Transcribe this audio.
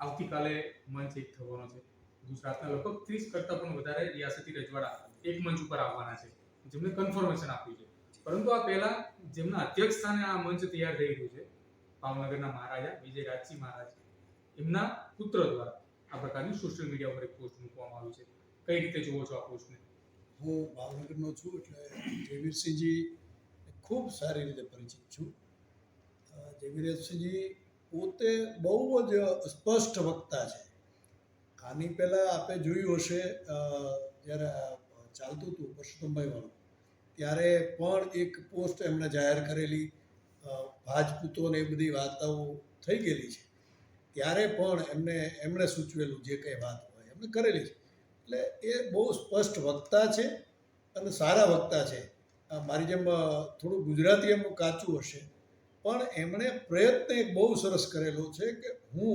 આવતીકાલે મંચ એક થવાનો છે. ગુજરાતના લગભગ 30 કરતાં પણ વધારે રિયાસતી રજવાડા એક મંચ ઉપર આવવાના છે, જેમને કન્ફર્મેશન આપ્યું છે. પરંતુ આ પહેલા જેમના અધ્યક્ષ સ્થાને આ મંચ તૈયાર થઈ રહ્યું છે, ભાવનગરના મહારાજા વિજય રાજસિંહ મહારાજ, એમના પુત્ર દ્વારા આ પ્રકારની સોશિયલ મીડિયા ઉપર એક પોસ્ટ મૂકવામાં આવી છે. કઈ રીતે જુઓ છો આ પોસ્ટને? હું ભાવનગરનો છું, એટલે જયવીરસિંહજી ખૂબ સારી રીતે પરિચિત છું. જયવીરસિંહજી પોતે બહુ જ સ્પષ્ટ વક્તા છે. આની પહેલાં આપણે જોયું હશે, જ્યારે ચાલતું હતું પરસોત્તમભાઈ વાળું, ત્યારે પણ એક પોસ્ટ એમણે જાહેર કરેલી, રાજપૂતોને એ બધી વાર્તાઓ થઈ ગયેલી છે. ત્યારે પણ એમણે સૂચવેલું જે કંઈ વાત હોય એમણે કરેલી છે. એટલે એ બહુ સ્પષ્ટ વક્તા છે અને સારા વક્તા છે. મારી જેમ થોડું ગુજરાતી એમનું કાચું હશે, પણ એમણે પ્રયત્ન એક બહુ સરસ કરેલો છે કે હું